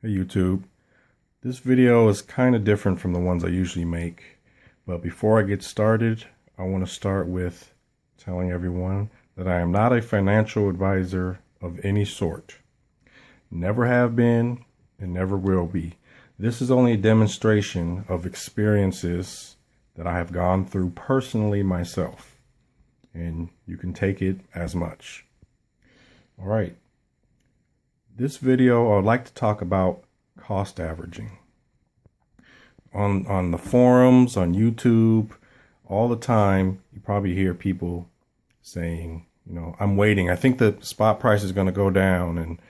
Hey YouTube, this video is kind of different from the ones I usually make, but before I get started, I want to start with telling everyone that I am not a financial advisor of any sort. Never have been and never will be. This is only a demonstration of experiences that I have gone through personally myself, and you can take it as much. All right. This video, I would like to talk about cost averaging. On the forums, on YouTube, all the time, you probably hear people saying, I'm waiting. I think the spot price is going to go down, and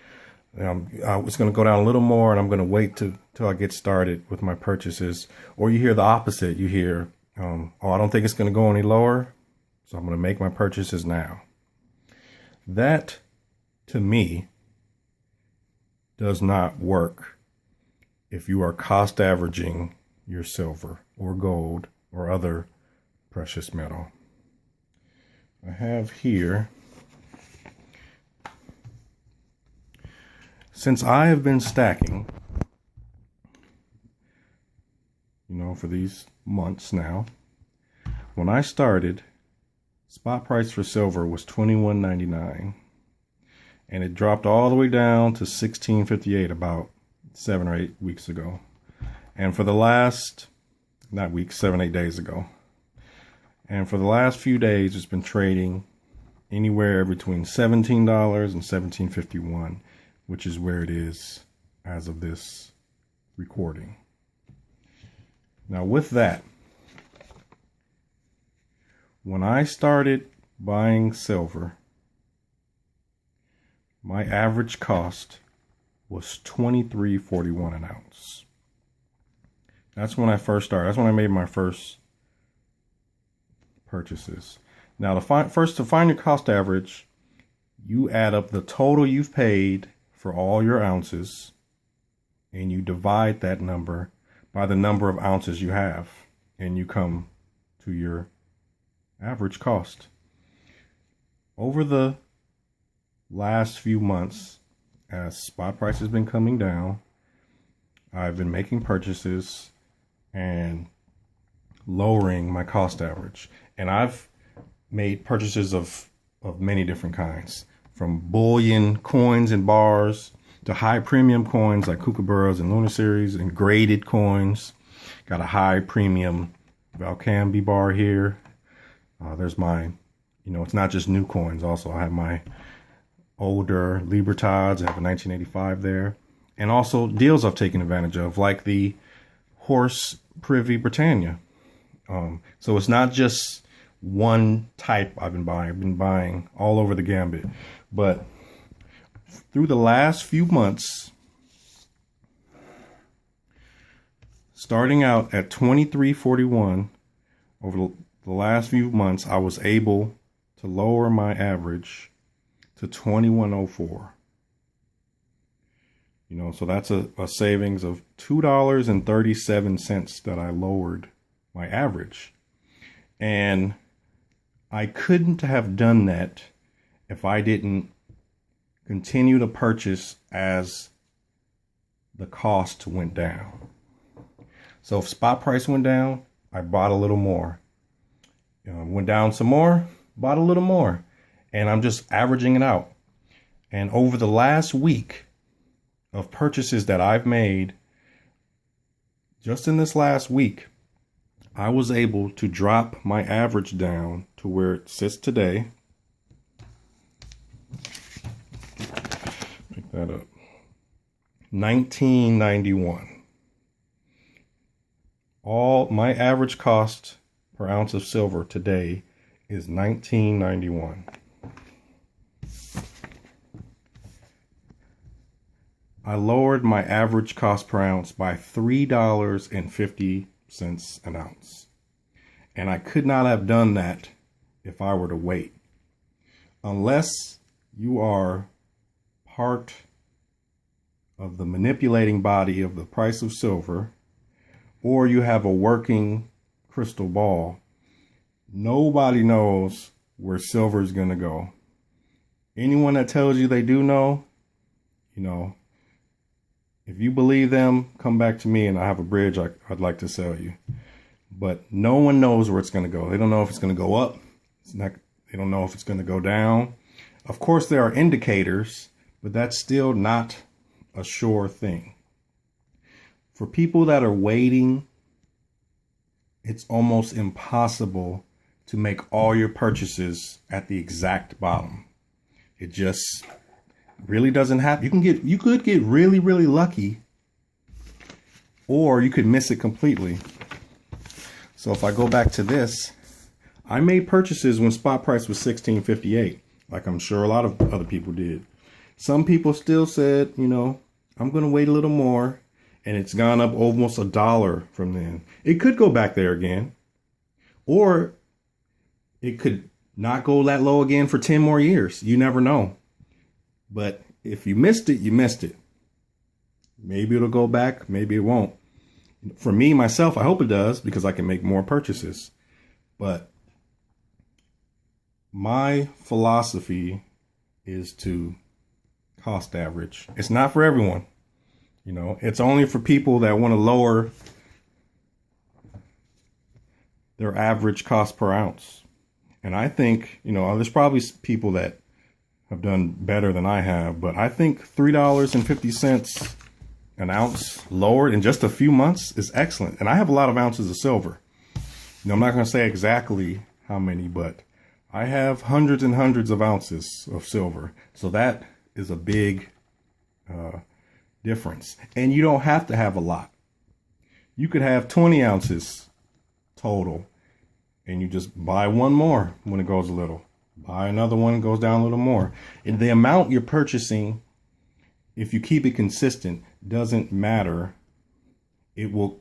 it's going to go down a little more, and I'm going to wait till I get started with my purchases. Or you hear the opposite. You hear, oh, I don't think it's going to go any lower, so I'm going to make my purchases now. That, to me, does not work if you are cost averaging your silver or gold or other precious metal. I have here, since I have been stacking, for these months now, when I started, spot price for silver was $21.99. And it dropped all the way down to $16.58 about 7 or 8 weeks ago. And for the last, not weeks, 7, 8 days ago. And for the last few days, it's been trading anywhere between $17 and $17.51, which is where it is as of this recording. Now with that, when I started buying silver, my average cost was $23.41 an ounce. That's when I first started. That's when I made my first purchases. Now, to find your cost average, you add up the total you've paid for all your ounces, and you divide that number by the number of ounces you have, and you come to your average cost. Over the last few months, as spot price has been coming down, I've been making purchases and lowering my cost average. And I've made purchases of many different kinds, from bullion coins and bars to high premium coins like kookaburras and lunar series, and graded coins. Got a high premium Valcambi bar here. There's my, it's not just new coins. Also, I have my older Libertads. I have a 1985 there. And also deals I've taken advantage of, like the Horse Privy Britannia. So it's not just one type I've been buying. I've been buying all over the gambit. But through the last few months, starting out at $23.41, over the last few months, I was able to lower my average to $21.04. So that's a savings of $2.37 that I lowered my average. And I couldn't have done that if I didn't continue to purchase as the cost went down. So if spot price went down, I bought a little more. Went down some more, bought a little more. And I'm just averaging it out. And over the last week of purchases that I've made, just in this last week, I was able to drop my average down to where it sits today. Pick that up. $19.91. All my average cost per ounce of silver today is $19.91. I lowered my average cost per ounce by $3.50 an ounce. And I could not have done that if I were to wait. Unless you are part of the manipulating body of the price of silver, or you have a working crystal ball, nobody knows where silver is going to go. Anyone that tells you they do know, If you believe them, come back to me and I have a bridge I'd like to sell you. But no one knows where it's going to go. They don't know if it's going to go up. They don't know if it's going to go down. Of course, there are indicators, but that's still not a sure thing. For people that are waiting, it's almost impossible to make all your purchases at the exact bottom. It just really doesn't happen. You could get really, really lucky, or you could miss it completely. So if I go back to this, I made purchases when spot price was $16.58, like I'm sure a lot of other people did. Some people still said, you know, I'm going to wait a little more, and it's gone up almost $1 from then. It could go back there again, or it could not go that low again for 10 more years. You never know. But if you missed it, you missed it. Maybe it'll go back, maybe it won't. For me, myself, I hope it does, because I can make more purchases. But my philosophy is to cost average. It's not for everyone. You know, it's only for people that want to lower their average cost per ounce. And I think, you know, there's probably people that have done better than I have, but I think $3.50 an ounce lowered in just a few months is excellent. And I have a lot of ounces of silver. You know, I'm not going to say exactly how many, but I have hundreds and hundreds of ounces of silver. So that is a big difference. And you don't have to have a lot. You could have 20 ounces total, and you just buy one more when it goes a little. Buy another one, goes down a little more. And the amount you're purchasing, if you keep it consistent, doesn't matter. It will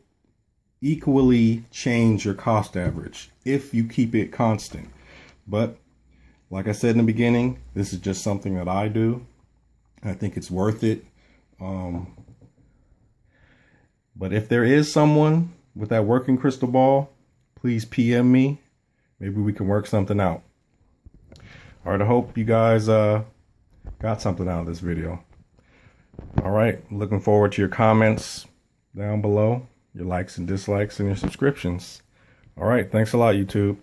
equally change your cost average if you keep it constant. But like I said in the beginning, this is just something that I do. I think it's worth it. But if there is someone with that working crystal ball, please PM me. Maybe we can work something out. All right, I hope you guys got something out of this video. All right, looking forward to your comments down below, your likes and dislikes, and your subscriptions. All right, thanks a lot, YouTube.